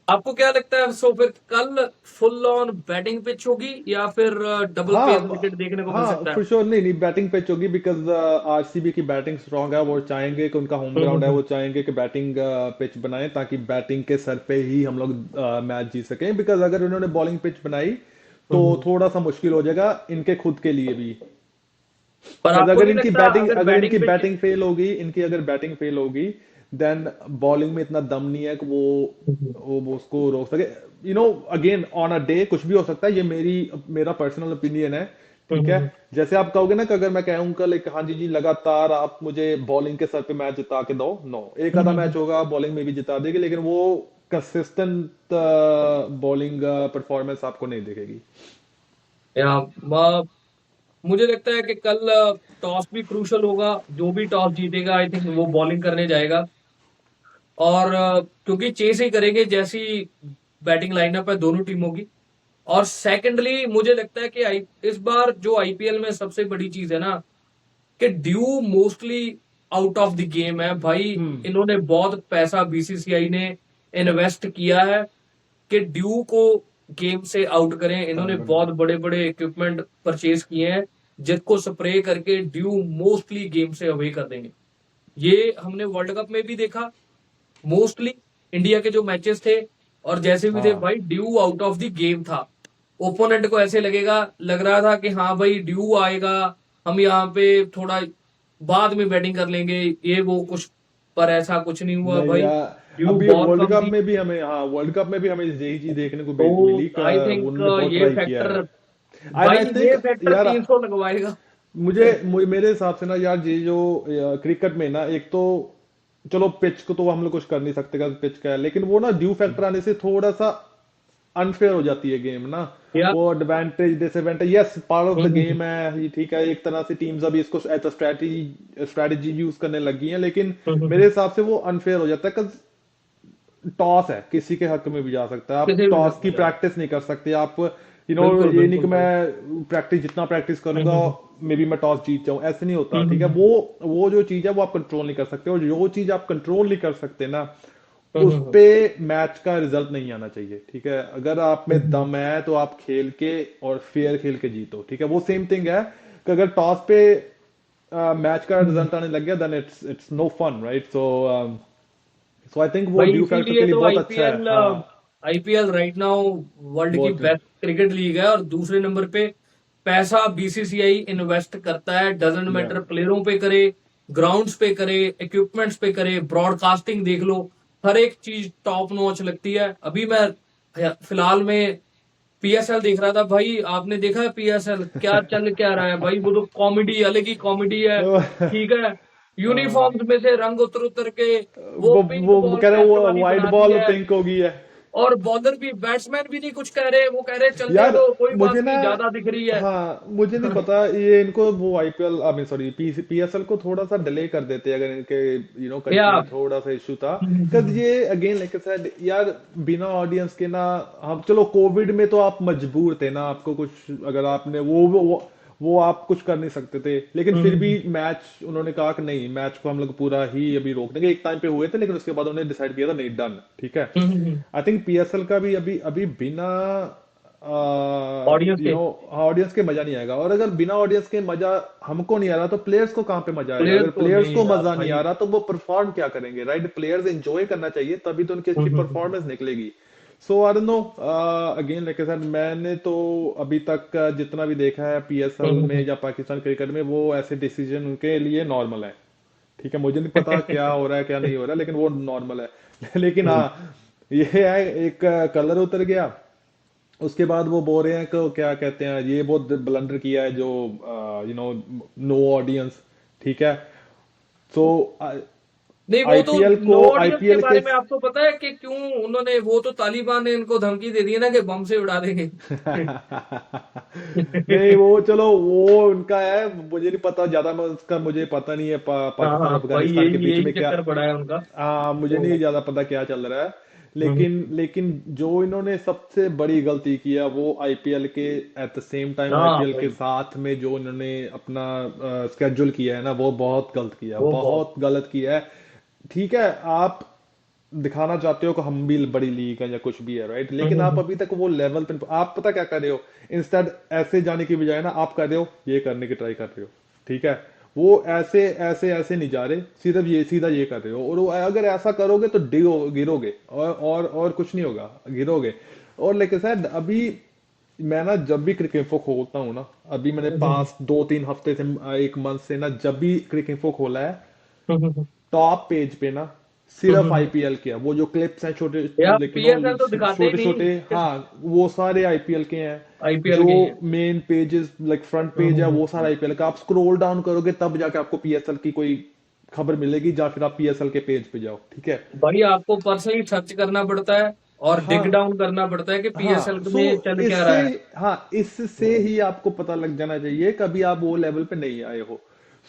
आपको क्या लगता है, सो फिर कल फुल ऑन बैटिंग पिच होगी या फिर डबल पेस हाँ विकेट देखने को मिल हाँ, सकता है? फॉर श्योर, नहीं नहीं, बैटिंग पिच होगी बिकॉज आरसीबी की बैटिंग स्ट्रांग है। वो चाहेंगे कि उनका होम ग्राउंड है, हम्म वो चाहेंगे कि बैटिंग पिच बनाएं ताकि बैटिंग के सर पे ही हम लोग मैच जीत सकें। बिकॉज अगर उन्होंने बॉलिंग पिच बनाई तो हम्म। थोड़ा सा मुश्किल हो जाएगा इनके खुद के लिए भी। पर बिकॉज आपको अगर नहीं इनकी लगता बैटिंग अगर अगर इनकी बैटिंग पिच। बैटिंग फेल होगी, इनकी अगर बैटिंग फेल होगी, देन बॉलिंग में इतना दम नहीं है कि वो उसको रोक सके। अगेन ऑन अ डे कुछ भी हो सकता है, ये मेरा पर्सनल ओपिनियन है, ठीक है। जैसे आप कहोगे ना कि अगर मैं कहूंगा लाइक हाँ जी जी लगातार आप मुझे बॉलिंग के सर पे मैच जिता के दो, नो, एक आधा मैच होगा बॉलिंग में भी जिता देगी, लेकिन वो कंसिस्टेंट बॉलिंग परफॉर्मेंस आपको नहीं दिखेगी। या मुझे लगता है कि कल टॉस भी क्रूशल होगा। जो भी टॉस जीतेगा आई थिंक वो बॉलिंग करने जाएगा। और क्योंकि चेस ही करेंगे जैसी बैटिंग लाइनअप है दोनों टीमों की। और सेकंडली मुझे लगता है कि इस बार जो आईपीएल में सबसे बड़ी चीज है ना, कि due mostly out of the game है भाई। हम्म। इन्होंने बहुत पैसा बीसीसीआई ने इन्वेस्ट किया है कि ड्यू को गेम से आउट करें। इन्होंने बहुत बड़े बड़े इक्विपमेंट परचेज किए हैं जिसको स्प्रे करके ड्यू मोस्टली गेम से अवे कर देंगे। ये हमने वर्ल्ड कप में भी देखा। मोस्टली इंडिया के जो मैचेस थे और जैसे भी थे हाँ, भाई, due out of the game था। ओपोनेंट को ऐसे लग रहा था कि हाँ भाई ड्यू आएगा, हम यहाँ पे थोड़ा बाद में बैटिंग कर लेंगे, ये वो कुछ। पर ऐसा कुछ नहीं हुआ नहीं भाई। यार, ड्यू अभी बहुत वर्ल्ड कम कप थी। में भी हमें, हाँ वर्ल्ड कप में भी हमें यही चीज देखने को तो मिली कि आई थिंक उन्होंने बहुत ये ट्राई किया है। फैक्टर, एंड भाई आई ये थिंक फैक्टर यार, 300 लगवाएगा। मेरे हिसाब से ना यार, ये जो क्रिकेट में ना, एक तो चलो पिच को तो हम लोग कुछ कर नहीं सकते का पिच का है, लेकिन वो ना ड्यू फैक्टर आने से थोड़ा सा अनफेयर हो जाती है गेम ना। या वो advantage disadvantage, yes part of the game है ये, ठीक है, एक तरह से टीम्स अभी इसको as a strategy strategy use करने लगी हैं, लेकिन मेरे हिसाब से वो अनफेयर हो जाता है। टॉस है, किसी के हक में भी जा सकता है, आप किसी भी टॉस हक की में जा। प्रैक्टिस नहीं कर सकते आप। बिल्कुल ये नहीं कि बिल्कुल भाई। मैं प्रैक्टिस जितना प्रैक्टिस करूंगा मे बी मैं टॉस जीत जाऊं, ऐसे नहीं होता, ठीक है। हम्म, वो जो चीज है वो आप कंट्रोल नहीं कर सकते, और जो चीज आप कंट्रोल नहीं कर सकते ना, हम्म, उस पे मैच का रिजल्ट नहीं आना चाहिए, ठीक है। अगर आप में हम्म, दम है तो आप खेल के और फेयर खेल के जीतो, ठीक है। वो सेम थिंग है कि अगर टॉस पे मैच का हम्म। रिजल्ट आने लग गया, then it's no fun, right. So I think वो भाई ड्यू फैक्टर के इसीलिए लिए तो बहुत अच्छा है, आईपीएल, हाँ। आईपीएल राइट नाउ वर्ल्ड की बहुत। बेस्ट क्रिकेट लीग है। और दूसरे नंबर पे पैसा बीसीसीआई इन्वेस्ट करता है, डजेंट या मैटर प्लेयरों पे करे, ग्राउंड्स पे करे, इक्विपमेंट्स पे करे, ब्रॉडकास्टिंग देख लो, हर एक चीज टॉप नॉच लगती है। अभी मैं फिलहाल में पीएसएल देख रहा था भाई। आपने देखा है पीएसएल क्या चल क्या रहा है भाई? वो तो कॉमेडी, अलग ही कॉमेडी है। ठीक है। यूनिफॉर्म्स में से रंग उतर उतर के वो पिंक वो बॉल कह रहे कैच वो वाली वाइट बना दी बॉल है। पिंक हो गई है। और बॉलर भी, बैट्समैन भी नहीं कुछ कह रहे, वो कह रहे चलने यार दो, कोई बात मुझे ना, नहीं, ज्यादा दिख रही है। हाँ मुझे नहीं पता, ये इनको वो IPL, I mean sorry PSL को थोड़ा सा डिले कर देते अगर इनके या कंट्री में थोड़ा सा इशू था। कद ये अगेन लाइक आई सेड यार, बिना ऑडियंस के ना, हम चलो कोविड में तो आप मजबूर थे ना, आपको कुछ अगर आपने वो आप कुछ कर नहीं सकते थे, लेकिन फिर भी मैच उन्होंने कहा कि नहीं, मैच को हम लोग पूरा ही अभी रोक देंगे। एक टाइम पे हुए थे, लेकिन उसके बाद उन्होंने डिसाइड किया था नहीं, डन, ठीक है। आई थिंक पीएसएल का भी अभी अभी बिना ऑडियंस के ऑडियंस के मजा नहीं आएगा, और अगर बिना ऑडियंस के मजा हमको नहीं आ रहा तो प्लेयर्स को कहाँ पे मजा आएगा? प्लेयर अगर को प्लेयर्स नहीं को यार मजा नहीं भाई। आ रहा तो वो परफॉर्म क्या करेंगे, राइट? प्लेयर्स एंजॉय करना चाहिए, तभी तो उनकी अच्छी परफॉर्मेंस निकलेगी। So I don't know, again like I said, मैंने तो अभी तक जितना भी देखा है पीएसएल में या पाकिस्तान क्रिकेट में, वो ऐसे डिसीजन उनके लिए नॉर्मल है, ठीक है। मुझे नहीं पता क्या हो रहा है क्या नहीं हो रहा है, लेकिन वो नॉर्मल है। लेकिन हाँ, ये है एक कलर उतर गया, उसके बाद वो बोल रहे हैं कि क्या कहते हैं, ये बहुत ब्लंडर किया है जो नो ऑडियंस, ठीक है। सो नहीं, वो तो आईपीएल नो को ऑडियंस के आईपीएल के बारे में आपको पता है कि क्यों उन्होंने, वो तो तालिबान ने इनको धमकी दे दी है ना कि बम से उड़ा देंगे। नहीं वो चलो वो उनका है, मुझे नहीं पता ज्यादा, मैं उसका मुझे पता नहीं है हाँ पाकिस्तान हाँ भाई, अफगानिस्तान के यही बीच यही में क्या, चक्कर पड़ा है उनका। मुझे तो नहीं ज्यादा पता क्या चल रहा है। हम्म, लेकिन जो इन्होंने सबसे बड़ी गलती किया वो आईपीएल के एट द सेम टाइम, हाँ आईपीएल के भाई, साथ में जो इन्होंने अपना स्केड्यूल किया है ना, वो बहुत गलत किया, वो बहुत। बहुत गलत किया है। ठीक है, आप दिखाना चाहते हो कि हम भी बड़ी लीग है या कुछ भी है, राइट, लेकिन आप अभी तक वो लेवल पे, आप पता क्या कर रहे हो, इंस्टेड ऐसे जाने की बजाय ना, आप कर रहे हो ये करने की ट्राई कर रहे हो, ठीक है। वो ऐसे ऐसे ऐसे नहीं जा रहे, सिर्फ ये सीधा ये कर रहे हो, और अगर ऐसा करोगे तो गिरोगे, और कुछ नहीं होगा, गिरोगे। और लाइक आई सेड, अभी मैं ना जब भी क्रिक इन्फो खोलता हूँ ना, अभी मैंने पांच 2-3 हफ्ते से, एक मंथ से ना, जब भी क्रिक इन्फो खोला है, टॉप पेज पे ना सिर्फ आईपीएल के हैं, वो जो क्लिप्स हैं छोटे, यार लेकिन पीएसएल तो दिखाते ही छोटे छोटे, नहीं, हाँ वो सारे आईपीएल के हैं। आईपीएल जो के ही है। Main pages like front page है वो सारा आईपीएल का, आप स्क्रॉल डाउन करोगे तब जाके आपको पीएसएल की कोई खबर मिलेगी, या फिर आप पीएसएल के पेज पे जाओ, ठीक है। भाई आपको पर्सनली सर्च करना पड़ता है और डिग हाँ डाउन करना पड़ता है कि पीएसएल हाँ, सो में चल क्या इससे, रहा है। हाँ इससे ही आपको पता लग जाना चाहिए, कभी आप वो लेवल पे नहीं आए हो।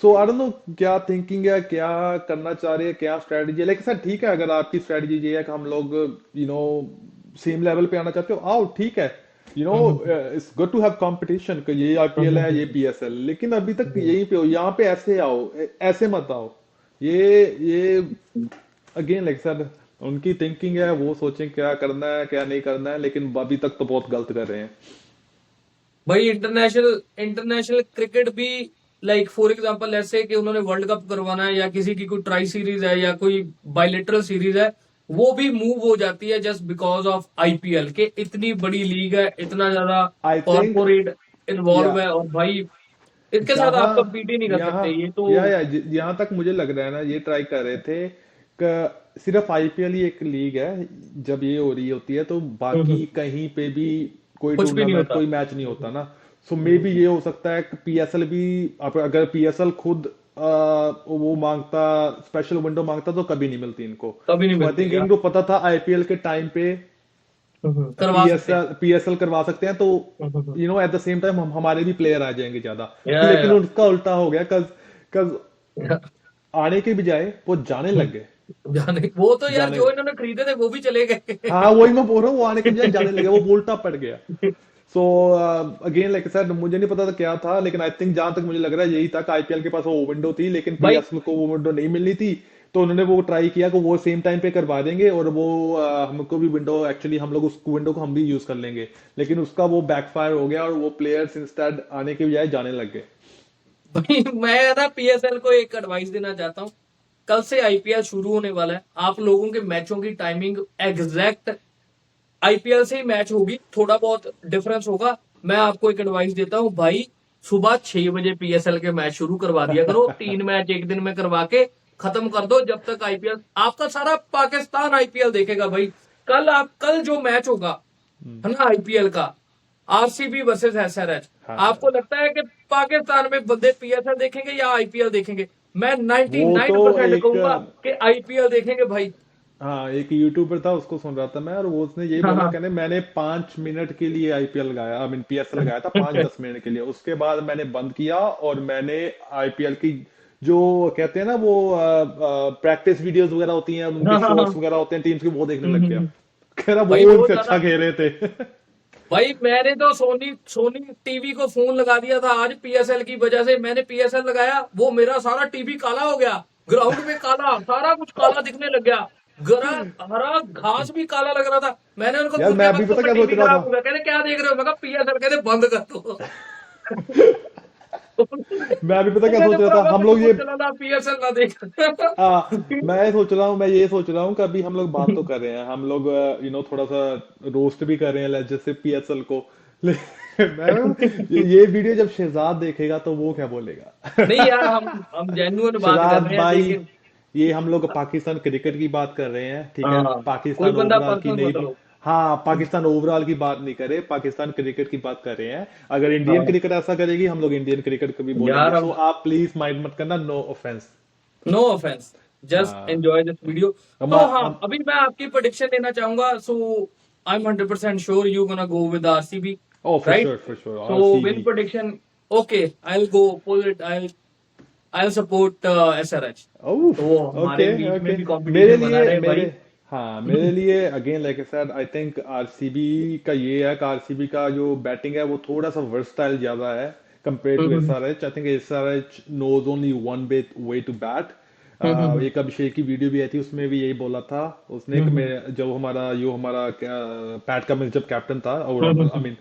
सो आई डोंट नो क्या थिंकिंग है, क्या करना चाह रहे हैं, क्या स्ट्रेटजी है। लेकिन सर ठीक है, अगर आपकी स्ट्रेटजी ये है कि हम लोग सेम लेवल पे आना चाहते हो, आओ ठीक है। Hmm, it's good to have competition, कि ये आईपीएल हम्म, है, ये हम्म, पीएसएल, लेकिन अभी तक हम्म, यहीं पे हो, यहाँ पे ऐसे आओ, ऐसे मत आओ। ये हम्म। अगेन लाइक सर, उनकी थिंकिंग है, वो सोचें क्या करना है क्या नहीं करना है, लेकिन अभी तक तो बहुत गलत कर रहे हैं। भाई इंटरनेशनल इंटरनेशनल क्रिकेट भी, लाइक फॉर एग्जांपल ऐसे कि उन्होंने वर्ल्ड कप करवाना है या किसी की कोई ट्राई सीरीज है या कोई बायलेटरल सीरीज है, वो भी मूव हो जाती है जस्ट बिकॉज ऑफ आईपीएल के। इतनी बड़ी लीग है, इतना ज्यादा आई थिंक, कॉर्पोरेट या इन्वॉल्व है, और भाई इसके साथ आप जहां कंपीट ही नहीं कर यहाँ सकते, ये तो। जहां तक मुझे लग रहा है ना, ये ट्राई कर रहे थे कि सिर्फ आईपीएल ही एक लीग है, जब ये हो रही होती है तो बाकी हम्म, कहीं पे भी कोई कुछ भी नहीं टूर्नामेंट, होता। कोई मैच नहीं होता ना। सो मे हम्म, बी ये हो सकता है कि पीएसएल भी, अगर पीएसएल खुद वो मांगता, स्पेशल विंडो मांगता, तो कभी नहीं मिलती इनको। कभी नहीं सो आई मिलती थिंक यार। इनको पता था आईपीएल के टाइम पे करवा सकते हैं। पीएसएल करवा सकते हैं, तो हम्म, एट द सेम टाइम हमारे भी प्लेयर आ जाएंगे ज्यादा। लेकिन या उसका उल्टा हो गया, कज कज आने के बजाय वो जाने लग गए। जाने वो तो यार, जाने, जो इन्होंने खरीदे थे वो भी चले गए। हाँ वही मैं बोल रहा हूँ, वो आने के बजाय जाने लगे, वो उल्टा पड़ गया। सो अगेन लाइक सर, मुझे नहीं पता था क्या था, लेकिन आई थिंक जहां तक मुझे लग रहा है यही था कि आईपीएल के पास वो विंडो थी, लेकिन भाई पीएसएल को वो विंडो नहीं मिलनी थी। तो उन्होंने वो ट्राई किया कि वो सेम टाइम पे करवा देंगे, और वो हमको भी विंडो, एक्चुअली हम लोग उस विंडो को हम भी यूज कर लेंगे। लेकिन उसका वो बैकफायर हो गया, और वो प्लेयर्स इंस्टेड आने के बजाय जाने लग गए। भाई मैं ना पीएसएल को एक एडवाइस देना चाहता हूँ। कल से आईपीएल शुरू होने वाला है, आप लोगों के मैचों की टाइमिंग एग्जैक्ट आईपीएल से ही मैच होगी, थोड़ा बहुत डिफरेंस होगा। मैं आपको एक एडवाइस देता हूँ भाई, सुबह 6 बजे पीएसएल के मैच शुरू करवा दिया करो, 3 मैच एक दिन में करवा के खत्म कर दो, जब तक आईपीएल, आपका सारा पाकिस्तान आईपीएल देखेगा भाई। कल जो मैच होगा है ना आईपीएल का, आरसीबी वर्सेस एसआरएच, हाँ, आपको लगता है कि पाकिस्तान में बंदे पीएसएल देखेंगे या आईपीएल देखेंगे? मैं वो तो 99% एक, कहूंगा कि आईपीएल देखेंगे भाई। हाँ एक यूट्यूबर था, उसको सुन रहा था मैं, और वो उसने यही हाँ बोला, हाँ कहने मैंने 5 मिनट के लिए आईपीएल लगाया, आई मीन पीएसएल लगाया था 5-10 मिनट के लिए, उसके बाद मैंने बंद किया, और मैंने आईपीएल की जो कहते हैं ना वो प्रैक्टिस वीडियोस वगैरह होती हैं, उनके हाँ हाँ हाँ। शॉट्स वगैरह होते हैं टीम्स के, वो देखने लग गया। हम्म। कह रहा वो भाई बहुत उनसे ज्यादा। अच्छा खेल रहे थे। भाई मैंने तो सोनी सोनी टीवी को फोन लगा दिया था आज पीएसएल की वजह से। मैंने पीएसएल लगाया, वो मेरा सारा टीवी काला हो गया, ग्राउंड में काला, सारा कुछ काला दिखने लग गया, गरा हरा घास भी काला लग रहा था। मैंने उनको यार फोन मैं किया, अभी मैं पता तुम्हारा क्या सोच टीवी रहा खराब था, हो गया, कहते क्या देख रहे हो, मैं कहा पीएसएल, कहते बंद कर दो। मैं अभी पता तो क्या मैंने सोच रहा था, भरावा हम मेरे लोग को ये, चला ना पीएसएल ना देख। मैं ये सोच रहा हूँ कि अभी हम लोग बात तो कर रहे हैं, हम लोग थोड़ा सा रोस्ट भी कर रहे हैं जैसे पीएसएल को। मैं, ये वीडियो जब शहजाद देखेगा तो वो क्या बोलेगा। नहीं यार, हम जेन्युइन बात कर शहजाद रहे हैं, भाई, लेकिन ये हम लोग पाकिस्तान क्रिकेट की बात कर रहे हैं, ठीक है, हाँ, कोई पाकिस्तान बंदा ओवरऑल की पर्सनल नहीं मत लो। हाँ, पाकिस्तान ओवरऑल की बात नहीं करे, पाकिस्तान क्रिकेट की बात कर रहे हैं। अगर इंडियन हाँ क्रिकेट ऐसा करेगी, हम लोग इंडियन क्रिकेट को भी बोलेंगे, यार, सो आप प्लीज माइंड मत करना, no offence. No offence, just हाँ, एंजॉय दिस वीडियो। हम तो हाँ, हम अभी मैं आपकी प्रेडिक्शन देना चाहूंगा। So I am 100% sure you gonna go with RCB, oh right? For sure so win RCB. Prediction, okay, I will go pull it, I support SRH. Oh, तो ओके हमारे बीच में ओके, भी मेरे कंपटीशन बना लिए रहे मेरे भाई। हाँ, मेरे लिए again like I said, I think RCB का ये है कि आरसीबी का जो बैटिंग है वो थोड़ा सा वर्सटाइल ज्यादा है compare to hmm, SRH. I think SRH knows only one way to bat. Hmm, एक अभिषेक की वीडियो भी आई थी, उसमें भी यही बोला था उसने कि हम्म, मैं, जब हमारा पैट कमिंस जब कैप्टन था, और आई हम्म, मीन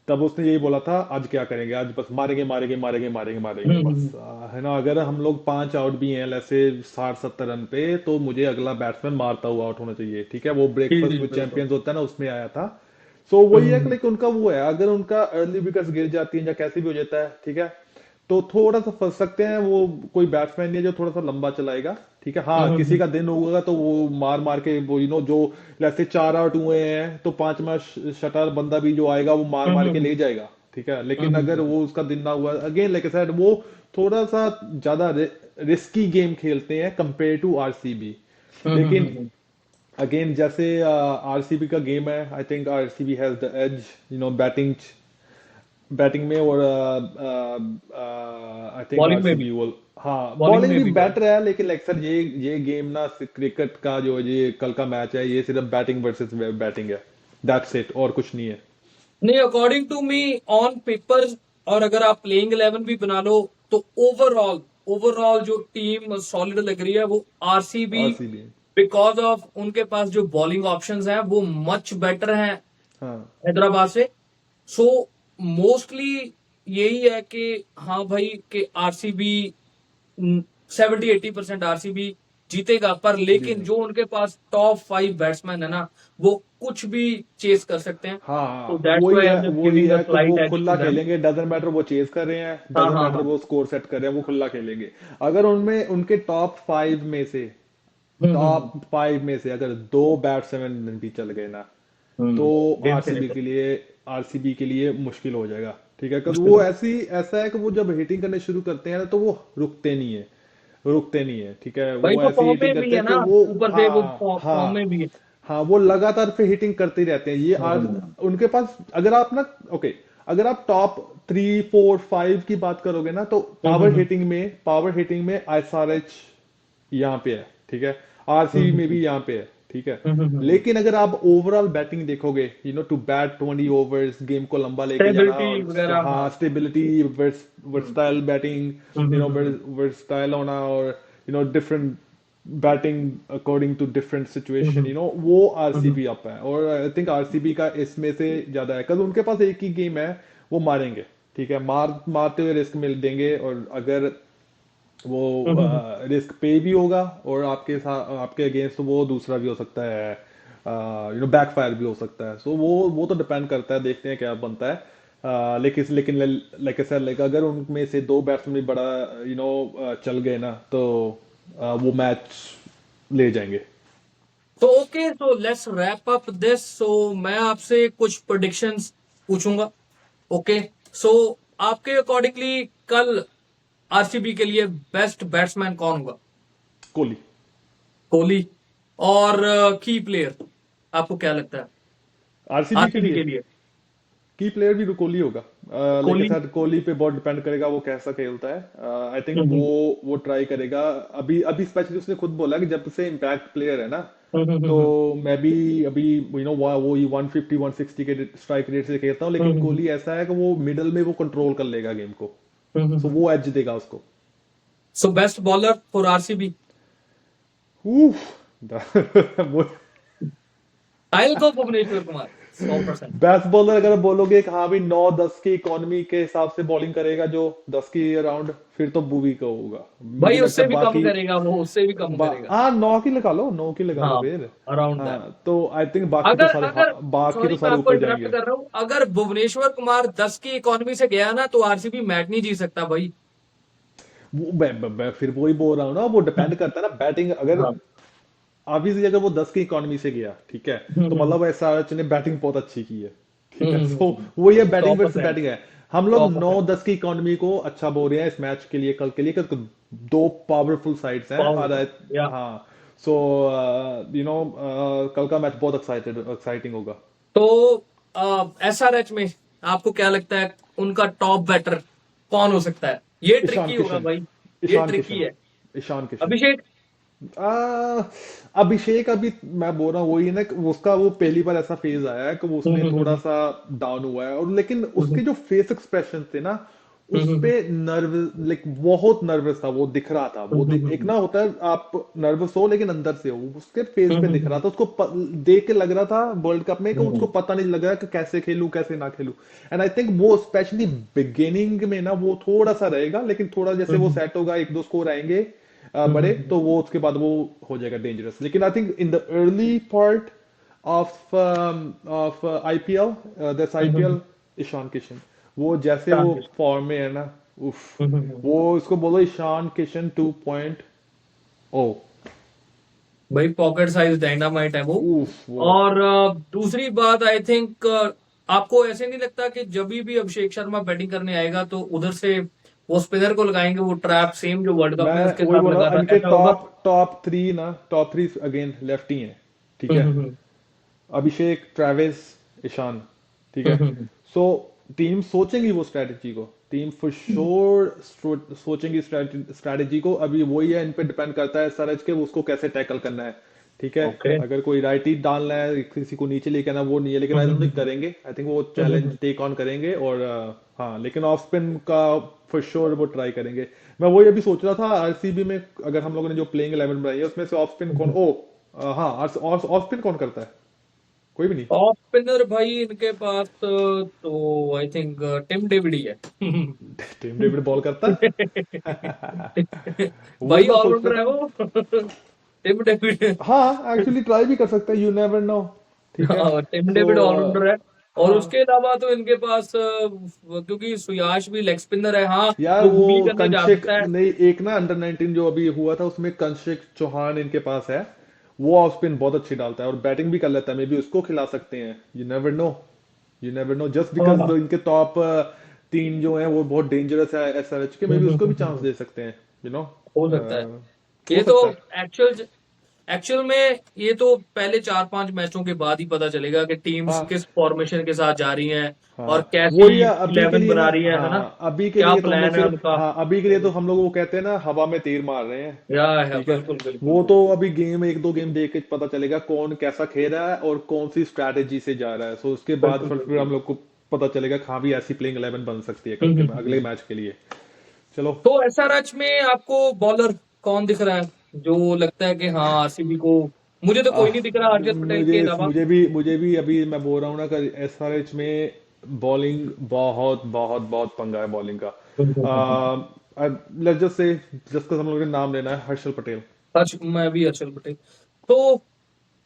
तब उसने यही बोला था, आज क्या करेंगे, आज बस मारेंगे मारेंगे मारेंगे मारेंगे मारेंगे बस, हम्म, है ना। अगर हम लोग 5 आउट भी हैं ऐसे 60-70 रन पे, तो मुझे अगला बैट्समैन मारता हुआ आउट होना चाहिए, ठीक है। वो जी ब्रेकफास्ट जी विद बिल्कुल। चैंपियंस होता है ना, उसमें आया था। सो वही है कि हम्म, लाइक उनका वो है, अगर उनका अर्ली विकेट्स गिर जाती हैं या कैसे भी हो जाता है, ठीक है, तो थोड़ा सा फंस सकते हैं। वो कोई बैट्समैन नहीं है जो थोड़ा सा लंबा चलाएगा, ठीक है। हाँ, किसी हम्म, का दिन होगा तो वो मार मार के वो जो जैसे 4 आउट हुए हैं, तो 5वां शटर बंदा भी जो आएगा वो मार मार के हम्म, ले जाएगा, ठीक है, लेकिन अगर वो उसका दिन ना हुआ, अगेन लाइक आई सेड, वो थोड़ा सा ज्यादा रिस्की गेम खेलते हैं कंपेयर टू आरसीबी। लेकिन अगेन जैसे आरसीबी का गेम है, I think RCB has the edge, batting में, और आई थिंक बॉलिंग में भी, आरसीबी वो, हाँ बॉलिंग बॉलिंग में भी भी भाई। बेटर है, लेकिन लाइक सर ये गेम ना क्रिकेट का जो ये कल का मैच है, ये सिर्फ बैटिंग वर्सेस बैटिंग है, दैट्स इट, और कुछ नहीं है। नहीं, according to me on paper, और अगर आप प्लेइंग 11 भी बना लो, तो ओवरऑल ओवरऑल जो टीम सॉलिड लग रही है वो आरसीबी, आरसीबी, बिकॉज ऑफ उनके पास जो बॉलिंग ऑप्शंस हैं वो मच बेटर हैं हाँ हैदराबाद से। सो मोस्टली यही है कि हाँ भाई, कि आरसीबी 70-80% आरसीबी जीतेगा, पर जी लेकिन सर, जो उनके पास टॉप 5 बैट्समैन है ना, वो कुछ भी चेस कर सकते हैं। हाँ तो हाँ, that's why I am just वही गिविंग अ है कि वो स्लाइट एज टू खुला देम। खेलेंगे, डजंट मैटर वो चेज कर रहे हैं, हाँ डजंट हाँ मैटर हाँ। वो स्कोर सेट कर रहे हैं, वो खुला खेलेंगे। अगर उनमें उनके टॉप 5 में से, हम्म। अगर 2 बैट्समैन भी चल गए ना, तो गेम आरसीबी फिनिशर। के लिए मुश्किल हो जाएगा, ठीक है, क्योंकि वो ऐसा है कि वो जब हिटिंग करने शुरू करते हैं ना, तो वो रुकते नहीं है, ठीक है, भाई वो वो ऐसी फॉर्म हिटिंग में भी करते है हैं कि ना, वो, ऊपर से वो हाँ फॉर्म में हाँ भी है। हाँ, वो लगातार पे हिटिंग करते ही रहते हैं, उनके पास, अगर आप ना, ओके, अगर आप टॉप 3 4 5 की बात करोगे ना, तो पावर हिटिंग में एसआरएच यहाँ पे है, ठीक है, आरसीबी में भी यहाँ पे है, ठीक है, लेकिन अगर आप ओवरऑल बैटिंग देखोगे, टू बैट 20 ओवर्स, गेम को लंबा लेके जाना, स्टेबिलिटी और वगैरह, हाँ। हाँ स्टेबिलिटी, वर्सटाइल बैटिंग, वर्सटाइल होना, और different batting according to different situation, वो आरसीबी अप है, और आई थिंक आरसीबी का इसमें से ज्यादा है, कल उनके पास एक ही गेम है, वो मारेंगे, ठीक है, मारते हुए रिस्क मिल देंगे, और अगर वो रिस्क पे भी होगा, और आपके अगेंस्ट तो वो दूसरा भी हो सकता है, बैकफायर भी हो सकता है, सो वो तो डिपेंड करता है, देखते हैं क्या बनता है। लेकिन लाइक आई सेड, लाइक अगर उनमें से 2 बैट्समैन भी बड़ा चल गए ना, तो वो मैच ले जाएंगे। तो okay, so let's wrap up this. So मैं आपसे कुछ प्रेडिक्शंस पूछूंगा। ओके, सो आपके अकॉर्डिंगली कल आरसीबी के लिए बेस्ट बैट्समैन कौन होगा? कोहली। कोहली। और की प्लेयर आपको क्या लगता है आरसीबी के आरसीबी लिए के लिए? की प्लेयर भी कोहली होगा, लाइक कोहली। ऐसा कोहली पे बहुत डिपेंड करेगा वो कैसा खेलता है, आई थिंक हम्म वो ट्राई करेगा। अभी अभी स्पेशली उसने खुद बोला कि जब से इम्पैक्ट प्लेयर है ना, हम्म हम्म तो हम्म मैं भी अभी वो 150 160 के स्ट्राइक रेट से खेलता हूँ, लेकिन हम्म कोहली ऐसा है कि वो मिडल में वो कंट्रोल कर लेगा गेम को, सो हम्म। वो एज देगा उसको। So best bowler for RCB? उफ, वो I will go Bhuvneshwar Kumar 100%। Best bowler अगर बोलोगे कि हाँ भाई 9 10 की इकोनॉमी के हिसाब से बॉलिंग करेगा जो 10 की अराउंड, फिर तो बुवी का होगा, मुझे भाई लगता उससे है भी कम बाकी, करेगा वो, उससे भी कम करेगा। हाँ 9 की लगा लो हाँ, फिर। Around that. हाँ तो आई थिंक अगर अगर बाकी तो सॉरी, मैं सारे आपको ऊपर इंटरप्ट जाएंगे। कर रहा हूँ, अगर भुवनेश्वर कुमार 10 की इकोनॉमी से गया ना, तो आरसीबी मैच नहीं जीत सकता भाई। मैं फिर वही बोल रहा हूँ ना, वो डिपेंड करता है ना बैटिंग, अगर हाँ। ऑब्वियसली अगर वो 10 की इकोनॉमी से गया, ठीक है, तो हम्म मतलब एसआरएच ने बैटिंग बहुत अच्छी की है, ठीक है, सो हम्म। वो ये सौ बैटिंग वर्सेस परसेंट बैटिंग है। हम लोग सौ नौ परसेंट दस की इकोनॉमी को अच्छा बोल रहे हैं इस मैच के लिए, कल के लिए, क्योंकि दो पावरफुल साइड्स हैं, और पावरफुल या। हाँ, सो कल का मैच बहुत एक्साइटिंग होगा। तो एसआरएच में आपको क्या लगता है उनका टॉप बैटर कौन हो सकता है? ये ईशान ट्रिकी होगा किशन, भाई, ये ईशान ट्रिकी किशन, है। ईशान किशन। अभिषेक। आ, अभिषेक अभी मैं बोल रहा हूँ वही ना कि उसका वो पहली बार ऐसा फेज आया है कि वो उसमें थोड़ा हम्म सा डाउन हुआ है, और लेकिन हम्म उसके जो फेस एक्सप्रेशन थे ना, उस हम्म पे नर्वस, लाइक बहुत नर्वस था, वो दिख रहा था, एक ना होता है आप नर्वस हो लेकिन अंदर से हो, उसके फेस पे दिख रहा था, उसको देख के लग रहा था वर्ल्ड कप में कि उसको पता नहीं लग रहा कि कैसे खेलूं कैसे ना खेलूं, एंड आई थिंक वो स्पेशली बिगिनिंग में ना वो थोड़ा सा रहेगा, लेकिन थोड़ा जैसे वो सेट होगा, 1 2 स्कोर आएंगे बड़े, तो वो उसके बाद वो हो जाएगा डेंजरस, लेकिन I think in the early part of IPL, this IPL, Ishan Kishan, वो जैसे वो शांति। फॉर्म में है ना, उफ, वो उसको बोलो ईशान किशन 2.0, भाई पॉकेट साइज डायनामाइट है वो। उफ वो, और दूसरी बात, आई थिंक आपको ऐसे नहीं लगता कि जब भी अभिषेक शर्मा बैटिंग करने आएगा तो उधर से वो स्पिनर को लगाएंगे, वो ट्रैप सेम जो वर्ल्ड कप में मैं उसके वही साथ बोल रहा लगा हूँ, था, इनके ऐसा होगा? टॉप थ्री अगेन लेफ्टी हैं, ठीक है। हम्म। अभिषेक, ट्रेविस, ईशान, ठीक है। हम्म। सो टीम सोचेंगी वो स्ट्रैटेजी को, टीम फॉर श्योर सोचेंगी स्ट्रैटेजी को। अभी वही है, इन पे डिपेंड करता है सरज के, वो उसको कैसे टैकल करना है, ठीक है। ओके। अगर कोई राइटी डालना है, किसी को नीचे लेके आना, वो नहीं है, लेकिन आई डोंट थिंक करेंगे। आई थिंक वो चैलेंज टेक ऑन करेंगे, और हाँ, लेकिन ऑफ स्पिन का फॉर श्योर वो ट्राई करेंगे। मैं वही अभी सोच रहा था, आरसीबी में अगर हम लोगों ने जो प्लेइंग 11 बनाई है उसमें से ऑफ स्पिन कौन, हाँ, ऑफ स्पिन कौन करता है? कोई भी नहीं। ऑफ स्पिनर भाई इनके पास तो आई थिंक टिम डेविड ही है। टीम डेविड बॉल करता है। वही भाई मैं सोच ऑलराउंडर रहा है था। वो। Tim David. हाँ, एक्चुअली ट्राई भी कर सकता है, यू नेवर नो, ठीक है। हाँ, टिम सो डेविड ऑलराउंडर है। और हाँ उसके अलावा तो इनके पास क्योंकि सुयाश भी लेग स्पिनर है, हाँ यार, वो वो बूली करने जा कंशिक सकता है। नहीं, एक ना अंडर 19 जो अभी हुआ था उसमें कंशिक चौहान इनके पास है, वो ऑफ स्पिन बहुत अच्छी डालता है और बैटिंग भी कर लेता है, मे बी उसको खिला सकते हैं। You never know, you never know, just because हाँ। इनके टॉप तीन जो हैं वो बहुत डेंजरस है एसआरएच के, मे बी उसको भी चांस दे सकते हैं, यू नो। हो सकता है। हो ये तो सकता है। एक्चुअल एक्चुअल में ये तो पहले 4-5 मैचों के बाद ही पता चलेगा कि टीम्स हाँ किस फॉर्मेशन के साथ जा रही हैं और हाँ, कैसी वही है, अभी के 11 लिए ना, बना रही है ना? हाँ, अभी के क्या लिए तो हम लोग प्लान है सिर्फ, उनका? हाँ, अभी के लिए तो हम लोग वो कहते हैं ना, हवा में तीर मार रहे हैं, या ठीक है। बिल्कुल बिल्कुल वो तो बिल्कुल। अभी गेम, एक दो गेम देख के पता चलेगा कौन कैसा खेल रहा है और कौन सी स्ट्रैटेजी से जा रहा है। सो उसके बाद बिल्कुल फिर हम बिल्कुल। लोग को पता चलेगा कि हाँ भी ऐसी प्लेइंग 11 बन सकती है कल हम्म, के हम्म, अगले हम्म। मैच के लिए। चलो। तो एसआरएच में आपको बॉलर कौन दिख रहा है जो लगता है कि हाँ आरसीबी को? मुझे तो कोई आह, नहीं दिख रहा हर्षद पटेल के मुझे अलावा। मुझे भी अभी मैं बोल रहा हूँ ना कि एसआरएच में बॉलिंग बहुत बहुत बहुत पंगा है बॉलिंग का। लेट्स जस्ट से, जस्ट हम लोग ने नाम लेना है, हर्षल पटेल। हर्ष, मैं भी हर्षद पटेल। तो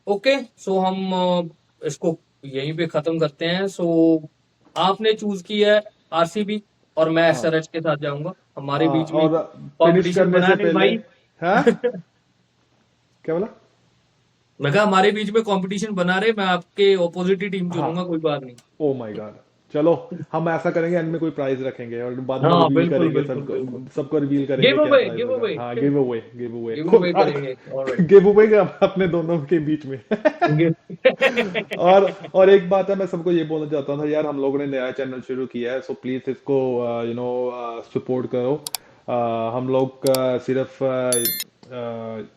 ओके, सो हम इसको यहीं पे खत्म करते हैं। सो आपने चूज किया है आरसीबी और मैं हाँ एसआरएच के साथ जाऊंगा। हमारे हाँ, बीच में और फिनिश कंपटीशन करने बना से नहीं पहले, भाई। हाँ, क्या बोला? मैं कहा हमारे बीच में कंपटीशन बना रहे, मैं आपके ऑपोजिट ही टीम हाँ, चुनूंगा, कोई बात नहीं। ओ माय गॉड। चलो, हम ऐसा करेंगे, एंड में कोई प्राइज रखेंगे और बाद में हाँ रिवील बिल्कुल करेंगे, बिल्कुल सबको बिल्कुल। सबको रिवील करेंगे गिव क्या अवे, प्राइज गिव होगा। अवे। हाँ, give away, give away, give away करेंगे, ऑलराइट। गिव अवे अपने दोनों के बीच में। और एक बात है, मैं सबको ये बोलना चाहता था यार, हम लोगों ने नया चैनल शुरू किया है, सो प्लीज इसको सपोर्ट करो। हम लोग सिर्फ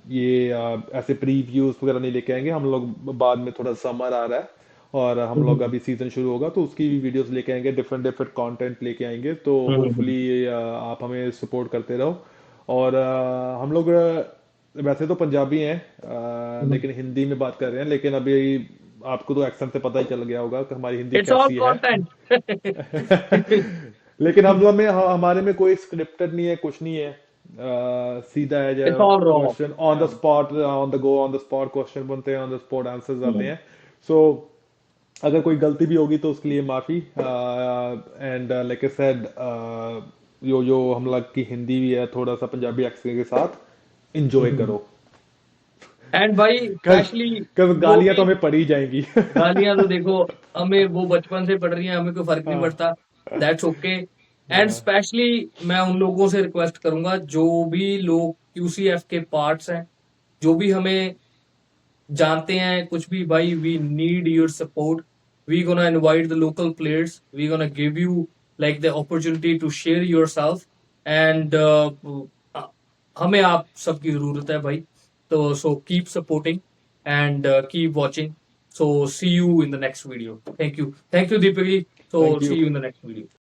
ये ऐसे प्रीव्यूज वगैरह नहीं लेके आएंगे हम लोग। बाद में थोड़ा समर आ रहा है और हम लोग अभी सीजन शुरू होगा तो उसकी भी वीडियोस लेके आएंगे, डिफरेंट डिफरेंट कंटेंट लेके आएंगे, तो होपफुली आप हमें सपोर्ट करते रहो। और हम लोग वैसे तो पंजाबी हैं, लेकिन हिंदी में बात कर रहे हैं, लेकिन अभी आपको तो एक्सेंट से पता ही चल गया होगा कि हमारी हिंदी इट्स ऑल कैसी है। कंटेंट। लेकिन हम लोग में, हमारे में कोई स्क्रिप्टेड नहीं है, कुछ नहीं है, सीधा है इट्स जो all raw. Question on the spot, on the go, on the spot question बनते हैं, ऑन द स्पॉट आंसर्स आते हैं। सो अगर कोई गलती भी होगी तो उसके लिए माफी। एंड लाइक आई सेड, यो जो हम लोग की हिंदी भी है थोड़ा सा पंजाबी एक्सेंट के साथ, इंजॉय करो। एंड भाई कल स्पेशली कल जो गालियां तो भी हमें पड़ी जाएंगी। गालियां तो देखो, हमें वो बचपन से पड़ रही हैं, हमें कोई फर्क नहीं हाँ पड़ता। That's okay. एंड हाँ स्पेशली मैं उन लोगों से रिक्वेस्ट करूंगा जो भी लोग क्यूसीएफ के पार्ट्स हैं, जो भी हमें जानते हैं कुछ भी, भाई we need your support. We gonna invite the local players, we gonna give you like the opportunity to share yourself. And हमें आप सबकी जरूरत है भाई। तो so keep supporting and keep watching. So see you in the next video. Thank you Deepak ji. So thank see you. You in the next video.